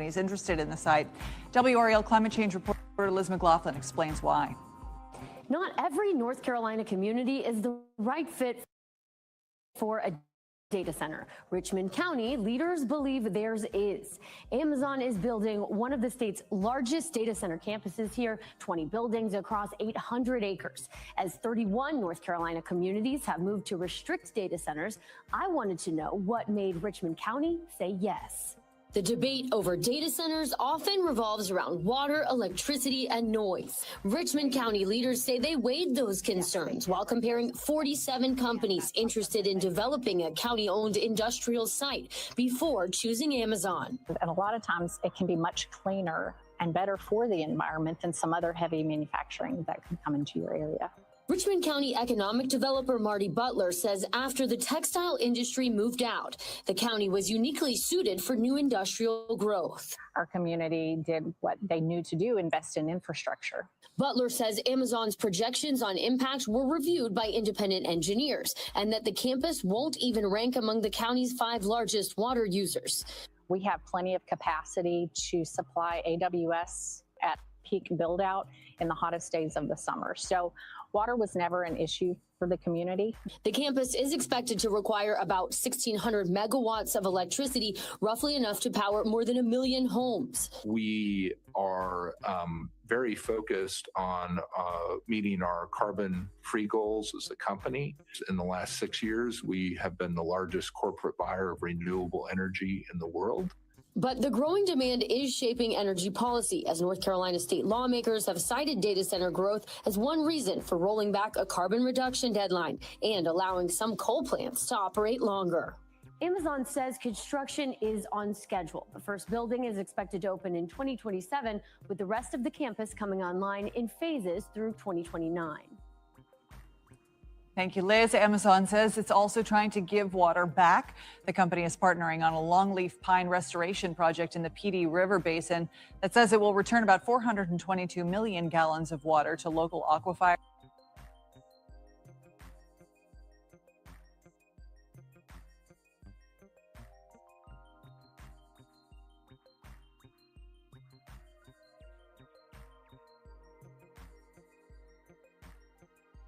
companies interested in the site. WRAL climate change reporter Liz McLaughlin explains why. Not every North Carolina community is the right fit for a data center. Richmond County leaders believe theirs is. Amazon is building one of the state's largest data center campuses here, 20 buildings across 800 acres. As 31 North Carolina communities have moved to restrict data centers, I wanted to know what made Richmond County say yes. The debate over data centers often revolves around water, electricity, and noise. Richmond County leaders say they weighed those concerns while comparing 47 companies interested in developing a county-owned industrial site before choosing Amazon. And a lot of times it can be much cleaner and better for the environment than some other heavy manufacturing that could come into your area. Richmond County economic developer Marty Butler says after the textile industry moved out, the county was uniquely suited for new industrial growth. Our community did what they knew to do, invest in infrastructure. Butler says Amazon's projections on impact were reviewed by independent engineers and that the campus won't even rank among the county's 5 largest water users. We have plenty of capacity to supply AWS at peak build out in the hottest days of the summer. So water was never an issue for the community. The campus is expected to require about 1,600 megawatts of electricity, roughly enough to power more than 1 million homes. We are very focused on meeting our carbon-free goals as a company. In the last 6 years, we have been the largest corporate buyer of renewable energy in the world. But the growing demand is shaping energy policy, as North Carolina state lawmakers have cited data center growth as one reason for rolling back a carbon reduction deadline and allowing some coal plants to operate longer. Amazon says construction is on schedule. The first building is expected to open in 2027, with the rest of the campus coming online in phases through 2029. Thank you, Liz. Amazon says it's also trying to give water back. The company is partnering on a longleaf pine restoration project in the PD River Basin that says it will return about 422 million gallons of water to local aquifers.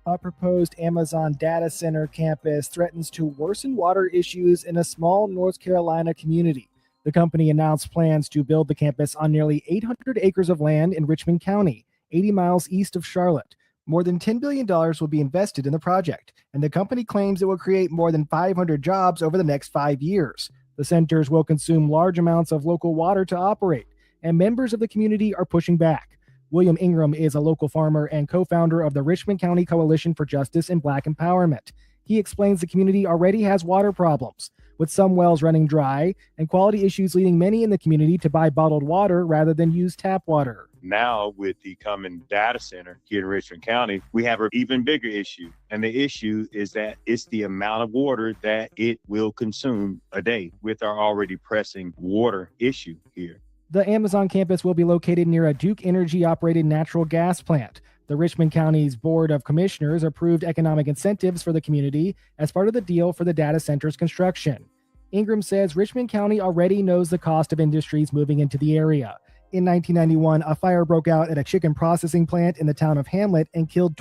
A proposed Amazon data center campus threatens to worsen water issues in a small North Carolina community. The company announced plans to build the campus on nearly 800 acres of land in Richmond County, 80 miles east of Charlotte. More than $10 billion will be invested in the project, and the company claims it will create more than 500 jobs over the next 5 years. The centers will consume large amounts of local water to operate, and members of the community are pushing back. William Ingram is a local farmer and co-founder of the Richmond County Coalition for Justice and Black Empowerment. He explains the community already has water problems, with some wells running dry and quality issues leading many in the community to buy bottled water rather than use tap water. Now, with the coming data center here in Richmond County, we have an even bigger issue. And the issue is that it's the amount of water that it will consume a day with our already pressing water issue here. The Amazon campus will be located near a Duke Energy-operated natural gas plant. The Richmond County's Board of Commissioners approved economic incentives for the community as part of the deal for the data center's construction. Ingram says Richmond County already knows the cost of industries moving into the area. In 1991, a fire broke out at a chicken processing plant in the town of Hamlet and killed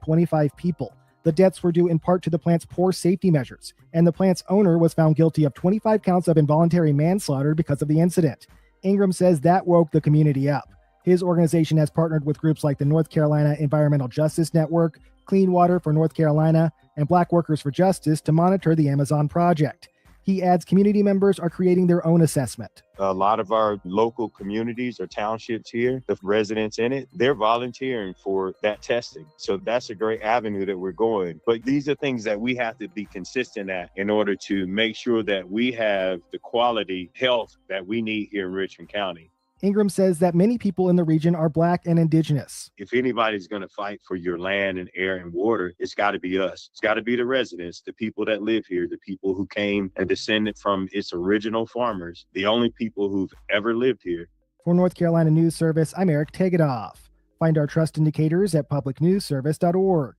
25 people. The deaths were due in part to the plant's poor safety measures, and the plant's owner was found guilty of 25 counts of involuntary manslaughter because of the incident. Ingram says that woke the community up. His organization has partnered with groups like the North Carolina Environmental Justice Network, Clean Water for North Carolina, and Black Workers for Justice to monitor the Amazon project. He adds community members are creating their own assessment. A lot of our local communities or townships here, the residents in it, they're volunteering for that testing. So that's a great avenue that we're going. But these are things that we have to be consistent at in order to make sure that we have the quality health that we need here in Richmond County. Ingram says that many people in the region are Black and Indigenous. If anybody's going to fight for your land and air and water, it's got to be us. It's got to be the residents, the people that live here, the people who came and descended from its original farmers, the only people who've ever lived here. For North Carolina News Service, I'm Eric Tegedoff. Find our trust indicators at publicnewsservice.org.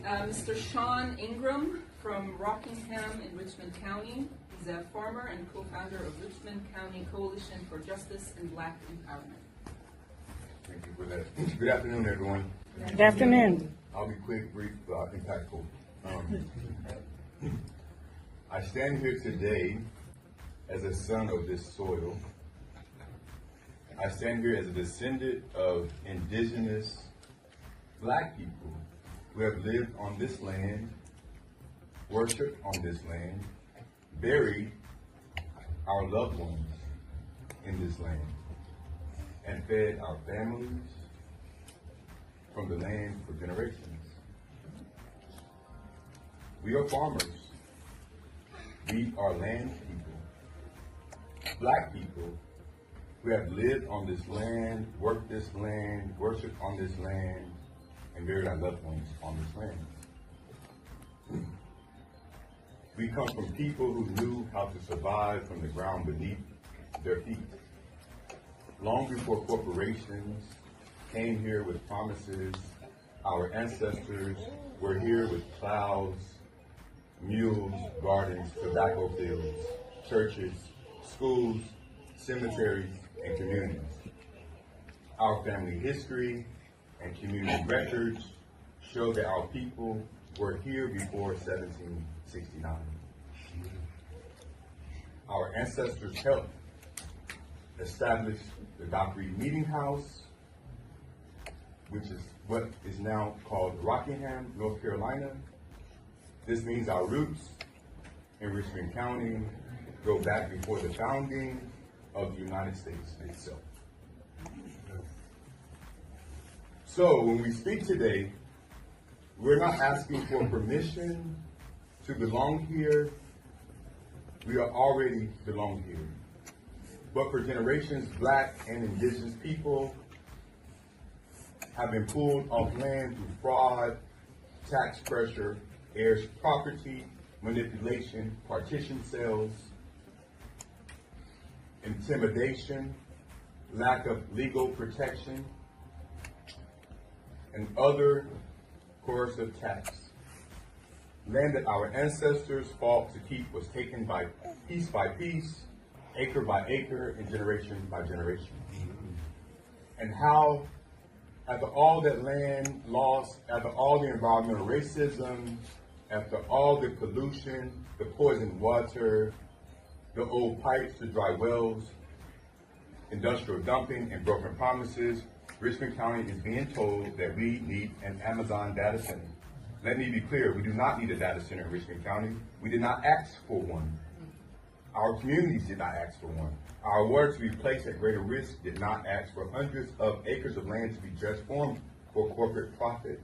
Mr. Sean Ingram from Rockingham in Richmond County. He's Zev Farmer and co-founder of Richmond County Coalition for Justice and Black Empowerment. Thank you for that. Good afternoon, everyone. Good afternoon. I'll be quick, brief, impactful. I stand here today as a son of this soil. I stand here as a descendant of indigenous Black people who have lived on this land, worshiped on this land, buried our loved ones in this land, and fed our families from the land for generations. We are farmers. We are land people, Black people who have lived on this land, worked this land, worshiped on this land, and buried our loved ones on this land. We come from people who knew how to survive from the ground beneath their feet. Long before corporations came here with promises, our ancestors were here with plows, mules, gardens, tobacco fields, churches, schools, cemeteries, and communities. Our family history and community records show that our people were here before 1769. Our ancestors helped establish the Dock Reed Meeting House, which is what is now called Rockingham, North Carolina. This means our roots in Richmond County go back before the founding of the United States itself. So when we speak today, we're not asking for permission to belong here. We are already belong here. But for generations, Black and indigenous people have been pulled off land through fraud, tax pressure, heirs property, manipulation, partition sales, intimidation, lack of legal protection, and other coercive tax. Land that our ancestors fought to keep was taken by piece, acre by acre, and generation by generation. And how, after all that land lost, after all the environmental racism, after all the pollution, the poisoned water, the old pipes, the dry wells, industrial dumping, and broken promises, Richmond County is being told that we need an Amazon data center. Let me be clear, we do not need a data center in Richmond County. We did not ask for one. Our communities did not ask for one. Our water to be placed at greater risk did not ask for hundreds of acres of land to be transformed for corporate profit.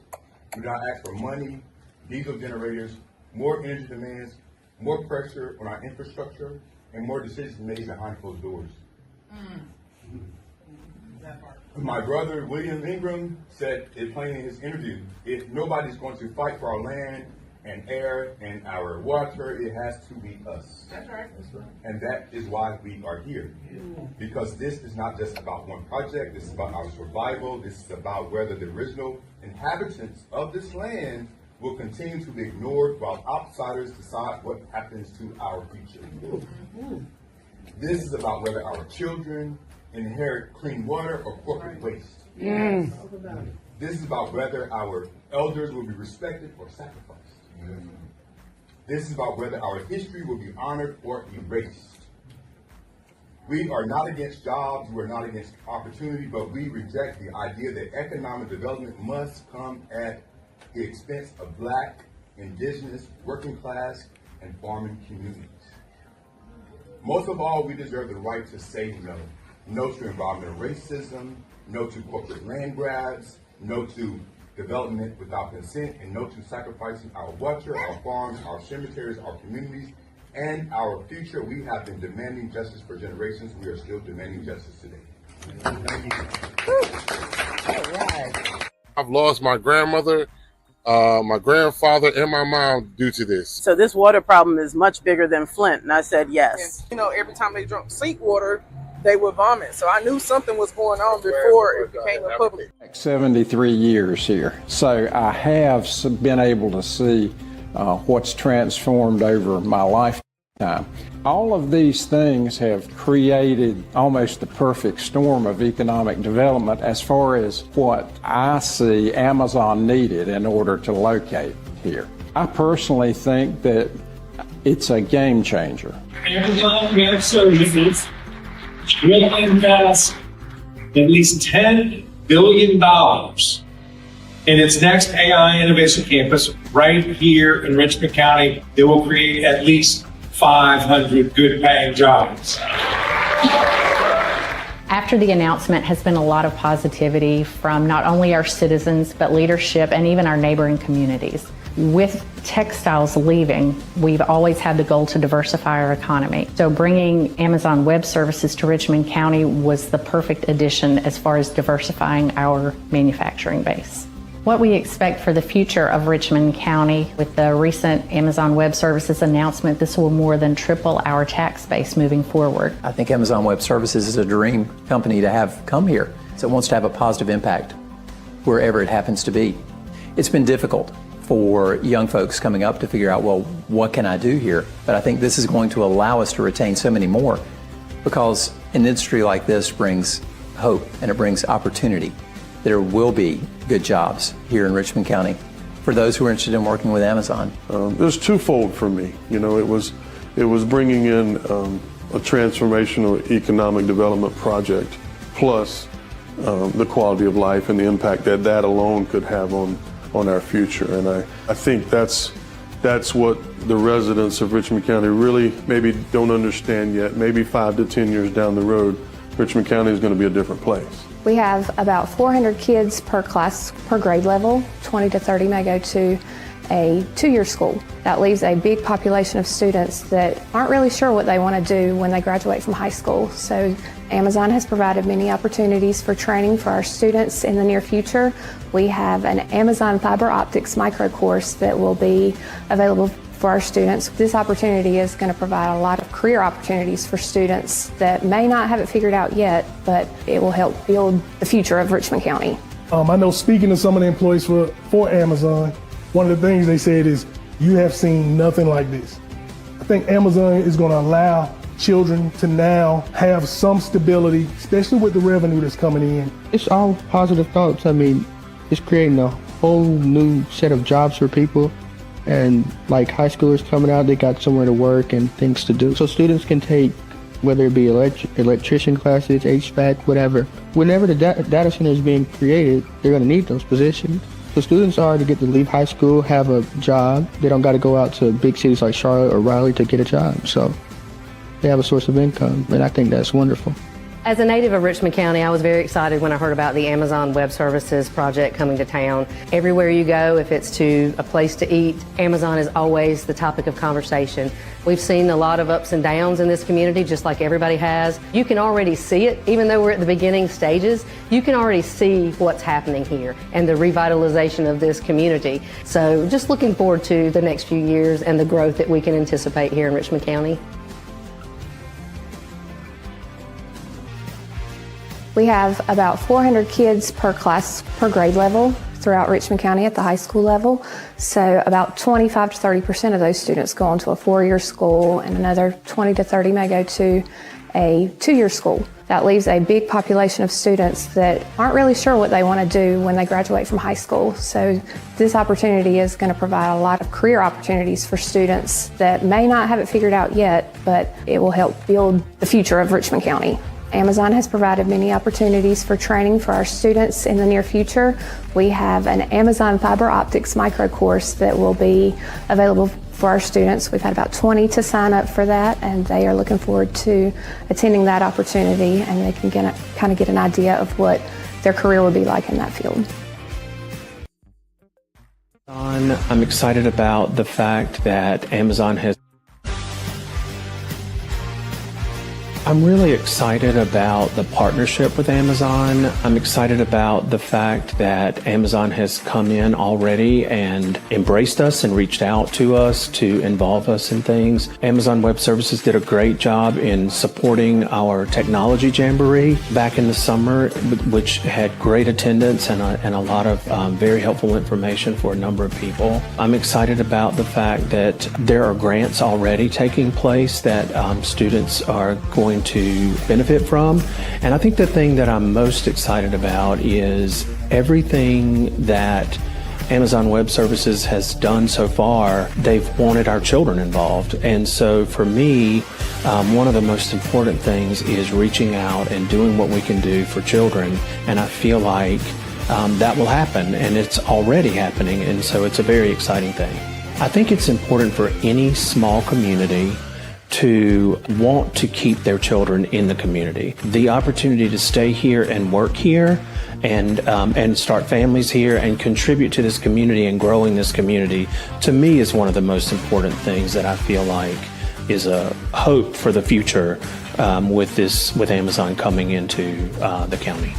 We did not ask for money, diesel generators, more energy demands, more pressure on our infrastructure, and more decisions made behind closed doors. My brother, William Ingram, said it plainly in his interview, if nobody's going to fight for our land and air and our water, it has to be us. That's right. And that is why we are here. Because this is not just about one project, this is about our survival, this is about whether the original inhabitants of this land will continue to be ignored while outsiders decide what happens to our future. This is about whether our children inherit clean water or corporate waste. This is about whether our elders will be respected or sacrificed. This is about whether our history will be honored or erased. We are not against jobs, we are not against opportunity, but we reject the idea that economic development must come at the expense of Black, indigenous, working class, and farming communities. Most of all, we deserve the right to say no. No to environmental racism, no to corporate land grabs, no to development without consent, and no to sacrificing our water, our farms, our cemeteries, our communities, and our future. We have been demanding justice for generations. We are still demanding justice today. Thank you. All right. I've lost my grandmother, my grandfather, and my mom due to this. So this water problem is much bigger than Flint, and I said yes. You know, every time they drank sink water, they would vomit. So I knew something was going on before it became a public. 73 years here. So I have been able to see what's transformed over my life. time. All of these things have created almost the perfect storm of economic development as far as what I see Amazon needed in order to locate here. I personally think that it's a game changer. Amazon Web Services will invest at least $10 billion in its next AI Innovation Campus right here in Richmond County. It will create at least 500 good-paying jobs. After the announcement has been a lot of positivity from not only our citizens, but leadership and even our neighboring communities. With textiles leaving, we've always had the goal to diversify our economy. So bringing Amazon Web Services to Richmond County was the perfect addition as far as diversifying our manufacturing base. What we expect for the future of Richmond County with the recent Amazon Web Services announcement, this will more than triple our tax base moving forward. I think Amazon Web Services is a dream company to have come here. So it wants to have a positive impact wherever it happens to be. It's been difficult for young folks coming up to figure out, well, what can I do here? But I think this is going to allow us to retain so many more, because an industry like this brings hope and it brings opportunity. There will be good jobs here in Richmond County for those who are interested in working with Amazon. It was twofold for me. You know, it was bringing in a transformational economic development project, plus the quality of life and the impact that that alone could have on our future. And I think that's what the residents of Richmond County really maybe don't understand yet. Maybe 5 to 10 years down the road, Richmond County is going to be a different place. We have about 400 kids per class, per grade level. 20 to 30 may go to a 2-year school. That leaves a big population of students that aren't really sure what they want to do when they graduate from high school. So Amazon has provided many opportunities for training for our students in the near future. We have an Amazon fiber optics micro course that will be available for our students. This opportunity is going to provide a lot of career opportunities for students that may not have it figured out yet, but it will help build the future of Richmond County. I know, speaking to some of the employees for Amazon, one of the things they said is, you have seen nothing like this. I think Amazon is going to allow children to now have some stability, especially with the revenue that's coming in. It's all positive thoughts. I mean, it's creating a whole new set of jobs for people. And like high schoolers coming out, they got somewhere to work and things to do. So students can take, whether it be electrician classes, HVAC, whatever. Whenever the data center is being created, they're going to need those positions. So students are to get to leave high school, have a job. They don't got to go out to big cities like Charlotte or Raleigh to get a job. So they have a source of income, and I think that's wonderful. As a native of Richmond County, I was very excited when I heard about the Amazon Web Services project coming to town. Everywhere you go, if it's to a place to eat, Amazon is always the topic of conversation. We've seen a lot of ups and downs in this community, just like everybody has. You can already see it, even though we're at the beginning stages, you can already see what's happening here and the revitalization of this community. So just looking forward to the next few years and the growth that we can anticipate here in Richmond County. We have about 400 kids per class, per grade level throughout Richmond County at the high school level. So about 25 to 30% of those students go on to a 4-year school, and another 20 to 30 may go to a 2-year school. That leaves a big population of students that aren't really sure what they want to do when they graduate from high school. So this opportunity is going to provide a lot of career opportunities for students that may not have it figured out yet, but it will help build the future of Richmond County. Amazon has provided many opportunities for training for our students in the near future. We have an Amazon fiber optics micro course that will be available for our students. We've had about 20 to sign up for that, and they are looking forward to attending that opportunity, and they can kind of get an idea of what their career will be like in that field. I'm excited about the fact that Amazon has I'm really excited about the partnership with Amazon. I'm excited about the fact that Amazon has come in already and embraced us and reached out to us to involve us in things. Amazon Web Services did a great job in supporting our technology jamboree back in the summer, which had great attendance and a lot of very helpful information for a number of people. I'm excited about the fact that there are grants already taking place that students are going to benefit from. And I think the thing that I'm most excited about is everything that Amazon Web Services has done so far. They've wanted our children involved. And so for me, one of the most important things is reaching out and doing what we can do for children. And I feel like that will happen, and it's already happening. And so it's a very exciting thing. I think it's important for any small community to want to keep their children in the community. The opportunity to stay here and work here and start families here and contribute to this community and growing this community, to me, is one of the most important things that I feel like is a hope for the future with Amazon coming into the county.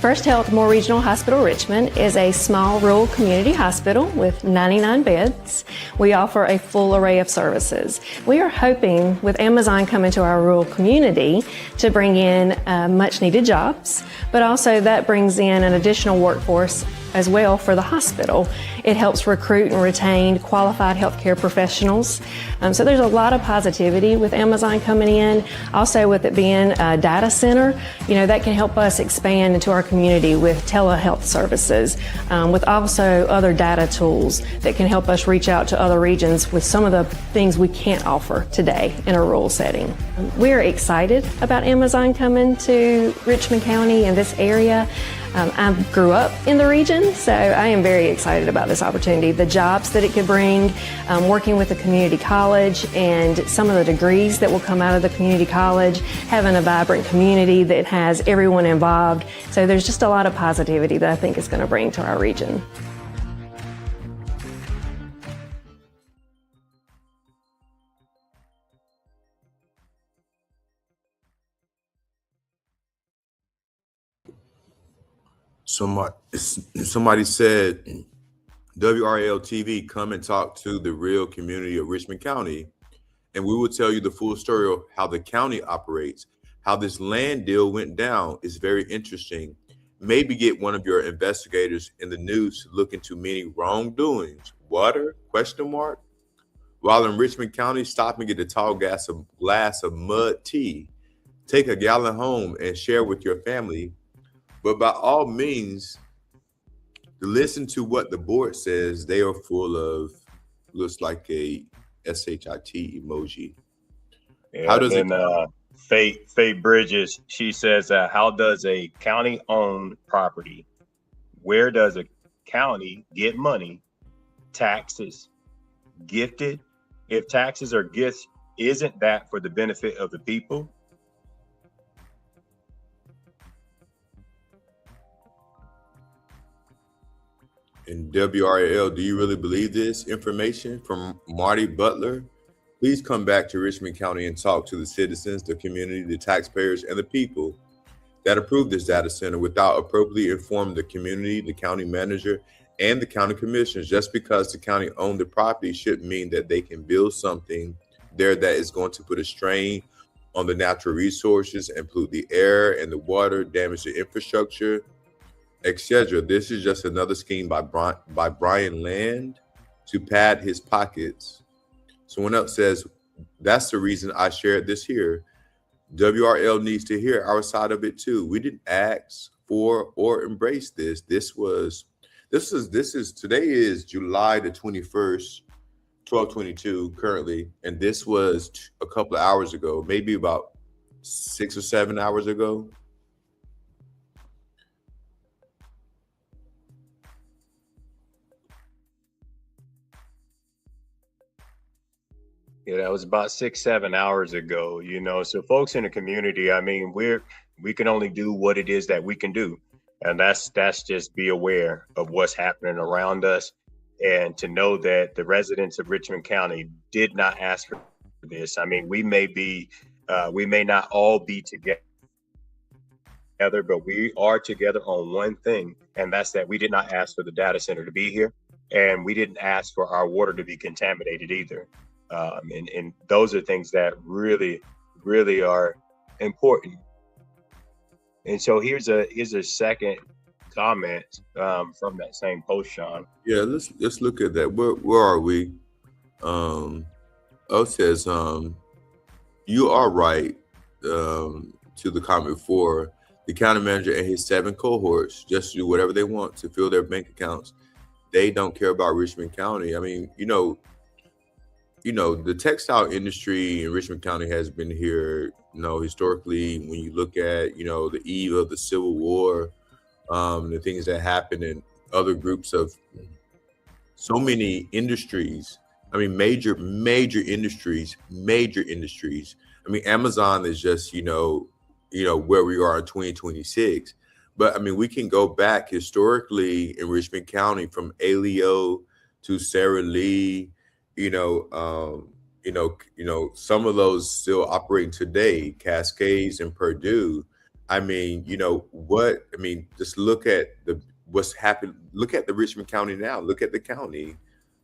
First Health Moore Regional Hospital Richmond is a small rural community hospital with 99 beds. We offer a full array of services. We are hoping with Amazon coming to our rural community to bring in much needed jobs, but also that brings in an additional workforce as well for the hospital. It helps recruit and retain qualified healthcare professionals. So there's a lot of positivity with Amazon coming in. Also with it being a data center, that can help us expand into our community with telehealth services, with also other data tools that can help us reach out to other regions with some of the things we can't offer today in a rural setting. We're excited about Amazon coming to Richmond County and this area. I grew up in the region, so I am very excited about this opportunity. The jobs that it could bring, working with the community college and some of the degrees that will come out of the community college, having a vibrant community that has everyone involved. So there's just a lot of positivity that I think it's going to bring to our region. Somebody said, WRL TV, come and talk to the real community of Richmond County, and we will tell you the full story of how the county operates, how this land deal went down. Is very interesting. Maybe get one of your investigators in the news to look into many wrongdoings. Water? ? While in Richmond County, stop and get a tall glass of mud tea. Take a gallon home and share with your family. But by all means, listen to what the board says. They are full of, looks like a SHIT emoji. Yeah, how does Faye Bridges, she says, how does a county-owned property, where does a county get money, taxes, gifted? If taxes are gifts, isn't that for the benefit of the people? And WRL, do you really believe this information? From Marty Butler, please come back to Richmond County and talk to the citizens, the community, the taxpayers, and the people that approved this data center without appropriately informing the community, the county manager, and the county commissioners. Just because the county owned the property shouldn't mean that they can build something there that is going to put a strain on the natural resources and pollute the air and the water, damage the infrastructure, etc. This is just another scheme by Brian Land to pad his pockets. Someone else says, that's the reason I shared this here. WRL needs to hear our side of it too. We didn't ask for or embrace this. Today is July the 21st, 12:22 currently, and this was a couple of hours ago, maybe about 6 or 7 hours ago. Yeah, that was about 6-7 hours ago, so folks in the community, I mean, we can only do what it is that we can do. And that's just be aware of what's happening around us. And to know that the residents of Richmond County did not ask for this. I mean, we may not all be together, but we are together on one thing, and that's that we did not ask for the data center to be here, and we didn't ask for our water to be contaminated either. And those are things that really, really are important. And so here's a second comment from that same post, Sean. Yeah, let's look at that. Where are we? O says, you are right. To the comment before, the county manager and his 7 cohorts just do whatever they want to fill their bank accounts. They don't care about Richmond County. I mean, you know, the textile industry in Richmond County has been here, historically. When you look at, the eve of the Civil War, the things that happened in other groups of so many industries. I mean, major industries. I mean, Amazon is just, where we are in 2026. But I mean, we can go back historically in Richmond County from Aleo to Sara Lee, some of those still operating today, Cascades and Purdue. I mean, just look at what's happened. Look at the Richmond County now. Look at the county.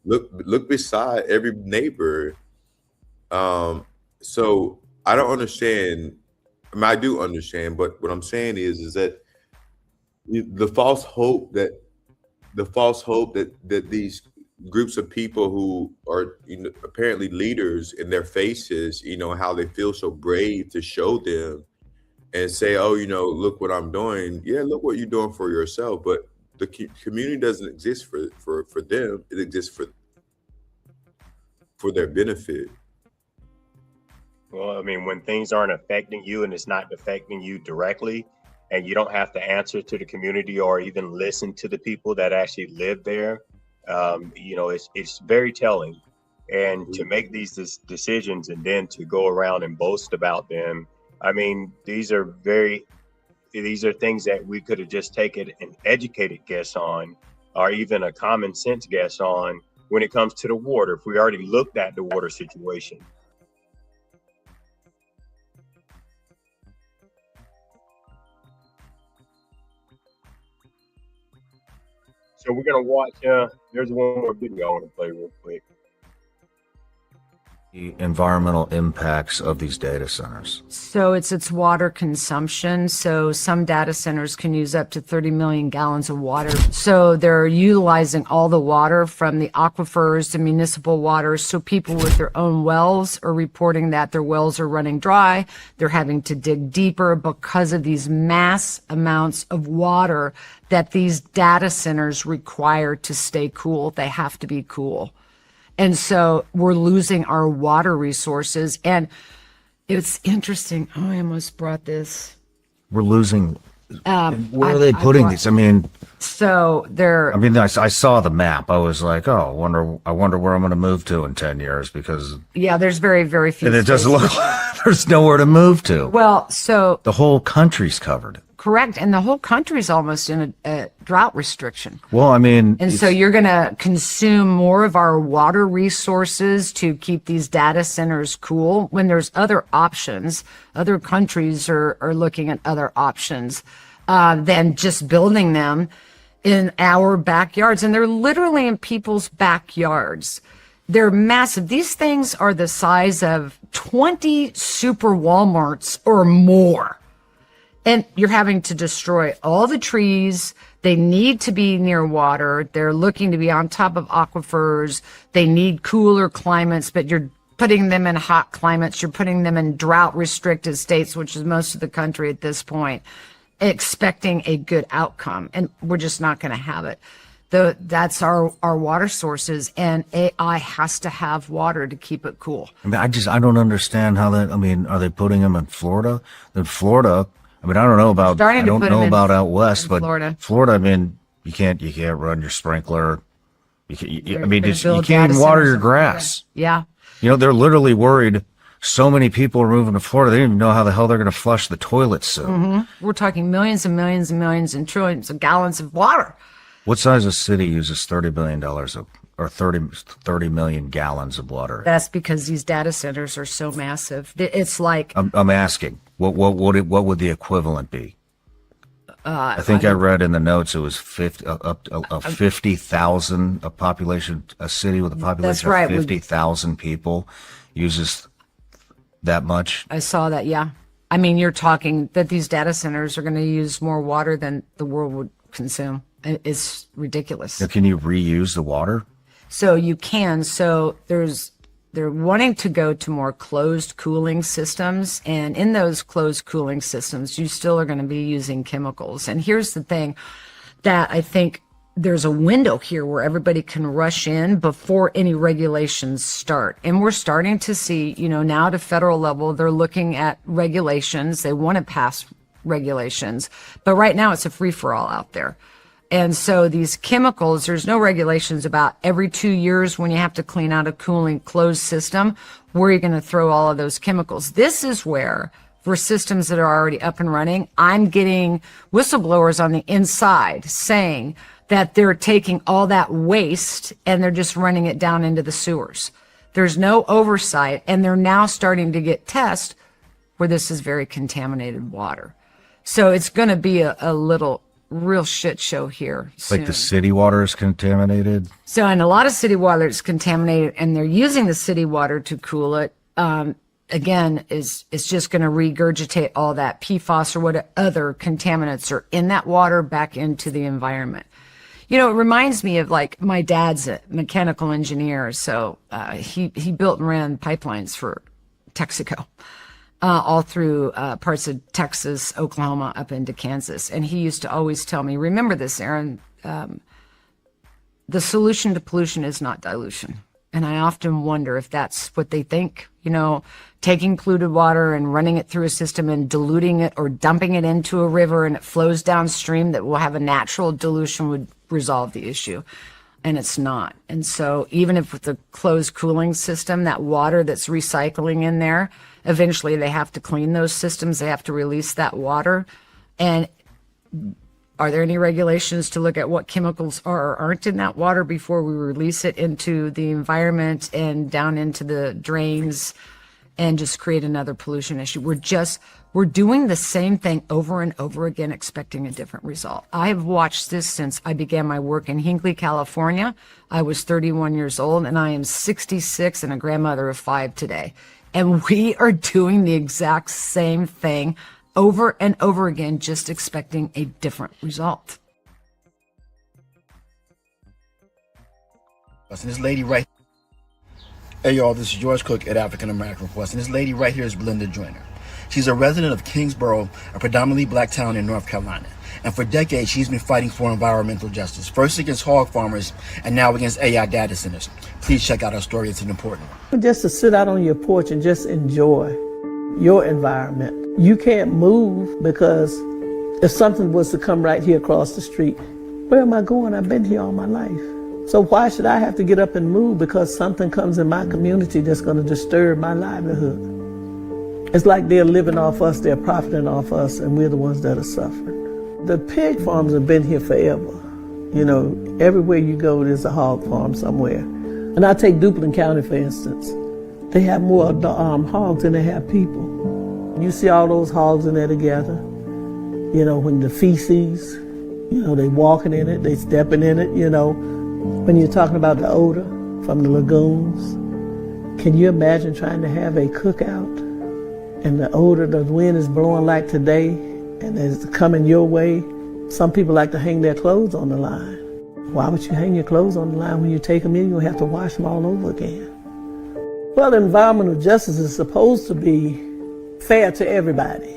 Look beside every neighbor. So I don't understand. I mean, I do understand, but what I'm saying is that the false hope that these groups of people who are apparently leaders in their faces, how they feel so brave to show them and say, oh, look what I'm doing. Yeah, look what you're doing for yourself. But the community doesn't exist for them. It exists for their benefit. Well, I mean, when things aren't affecting you and it's not affecting you directly, and you don't have to answer to the community or even listen to the people that actually live there, it's very telling. And to make these decisions and then to go around and boast about them, I mean, these are things that we could have just taken an educated guess on, or even a common sense guess on when it comes to the water, if we already looked at the water situation. So we're going to watch, there's one more video I want to play real quick. The environmental impacts of these data centers. So it's water consumption. So some data centers can use up to 30 million gallons of water. So they're utilizing all the water from the aquifers to municipal water. So people with their own wells are reporting that their wells are running dry. They're having to dig deeper because of these mass amounts of water that these data centers require to stay cool. They have to be cool. And so we're losing our water resources. And it's interesting. Oh, I almost brought this. We're losing. Where are they putting these? I mean, so they're. I mean, I saw the map. I was like, oh, I wonder where I'm going to move to in 10 years because. Yeah, there's very, very few. And it doesn't look like there's nowhere to move to. Well, so. The whole country's covered. Correct. And the whole country's almost in a drought restriction. Well, I mean. And so you're going to consume more of our water resources to keep these data centers cool when there's other options. Other countries are looking at other options than just building them in our backyards. And they're literally in people's backyards. They're massive. These things are the size of 20 super Walmarts or more. And you're having to destroy all the trees. They need to be near water. They're looking to be on top of aquifers. They need cooler climates, but you're putting them in hot climates. You're putting them in drought restricted states, which is most of the country at this point, expecting a good outcome. And we're just not going to have it. That's our water sources, and AI has to have water to keep it cool. I mean, I don't understand how that, I mean, are they putting them in Florida? In Florida, I mean, I don't know about out west, but Florida, I mean, you can't run your sprinkler. You can't even water your grass. Yeah. They're literally worried. So many people are moving to Florida. They don't even know how the hell they're going to flush the toilets soon. Mm-hmm. We're talking millions and millions and millions and trillions of gallons of water. What size of city uses $30 billion of or 30 million gallons of water. That's because these data centers are so massive. It's like I'm asking, what would the equivalent be? I think I read in the notes it was 50,000 a population, a city with a population of 50,000 people uses that much. I saw that, yeah. I mean, you're talking that these data centers are going to use more water than the world would consume. It's ridiculous. Now, can you reuse the water? So you can. So they're wanting to go to more closed cooling systems. And in those closed cooling systems, you still are going to be using chemicals. And here's the thing that I think there's a window here where everybody can rush in before any regulations start. And we're starting to see, now at a federal level, they're looking at regulations. They want to pass regulations. But right now it's a free-for-all out there. And so these chemicals, there's no regulations about every 2 years when you have to clean out a cooling closed system, where you're going to throw all of those chemicals. This is where, for systems that are already up and running, I'm getting whistleblowers on the inside saying that they're taking all that waste and they're just running it down into the sewers. There's no oversight, and they're now starting to get tests where this is very contaminated water. So it's going to be a little real shit show here soon. Like the city water is contaminated? So, and a lot of city water is contaminated, and they're using the city water to cool it. Again, it's just going to regurgitate all that PFAS or what other contaminants are in that water back into the environment. It reminds me of, like, my dad's a mechanical engineer, so he built and ran pipelines for Texaco. All through parts of Texas, Oklahoma, up into Kansas. And he used to always tell me, remember this, Aaron, the solution to pollution is not dilution. And I often wonder if that's what they think, taking polluted water and running it through a system and diluting it or dumping it into a river and it flows downstream, that will have a natural dilution would resolve the issue. And it's not. And so even if with the closed cooling system, that water that's recycling in there, eventually they have to clean those systems. They have to release that water. And are there any regulations to look at what chemicals are or aren't in that water before we release it into the environment and down into the drains and just create another pollution issue? We're doing the same thing over and over again, expecting a different result. I've watched this since I began my work in Hinckley, California. I was 31 years old, and I am 66 and a grandmother of 5 today. And we are doing the exact same thing over and over again, just expecting a different result. And this lady right, hey y'all, this is George Cook at African American Request, and this lady right here is Belinda Joyner. She's a resident of Kingsborough, a predominantly black town in North Carolina. And for decades, she's been fighting for environmental justice, first against hog farmers and now against AI data centers. Please check out our story. It's an important one. Just to sit out on your porch and just enjoy your environment. You can't move because if something was to come right here across the street, where am I going? I've been here all my life. So why should I have to get up and move because something comes in my community that's going to disturb my livelihood? It's like they're living off us, they're profiting off us, and we're the ones that are suffering. The pig farms have been here forever. Everywhere you go, there's a hog farm somewhere. And I take Duplin County, for instance. They have more hogs than they have people. You see all those hogs in there together. When the feces, they walking in it, they stepping in it, When you're talking about the odor from the lagoons, can you imagine trying to have a cookout and the odor, the wind is blowing like today and it's coming your way? Some people like to hang their clothes on the line. Why would you hang your clothes on the line when you take them in? You'll have to wash them all over again. Well, environmental justice is supposed to be fair to everybody,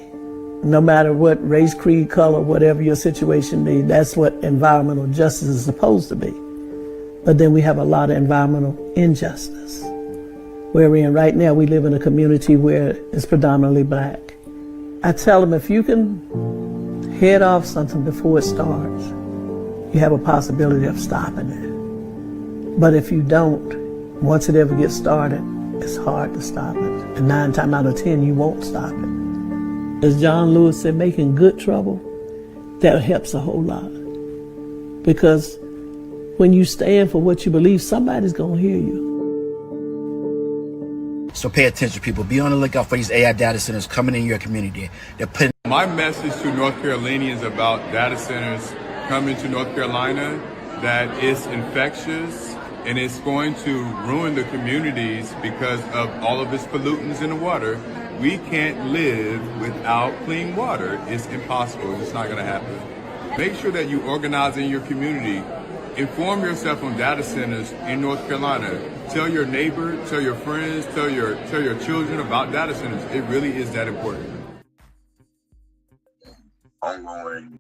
no matter what race, creed, color, whatever your situation may be. That's what environmental justice is supposed to be. But then we have a lot of environmental injustice. Where we're in right now, we live in a community where it's predominantly black. I tell them, if you can head off something before it starts, you have a possibility of stopping it. But if you don't, once it ever gets started, it's hard to stop it. And 9 times out of 10, you won't stop it. As John Lewis said, making good trouble, that helps a whole lot. Because When you stand for what you believe, somebody's going to hear you. So pay attention, people. Be on the lookout for these AI data centers coming in your community. They're putting. My message to North Carolinians about data centers coming to North Carolina, that it's infectious and it's going to ruin the communities because of all of its pollutants in the water. We can't live without clean water. It's impossible. It's not going to happen. Make sure that you organize in your community. Inform yourself on data centers in North Carolina. Tell your neighbor, tell your friends, tell your children about data centers. It really is that important. Ongoing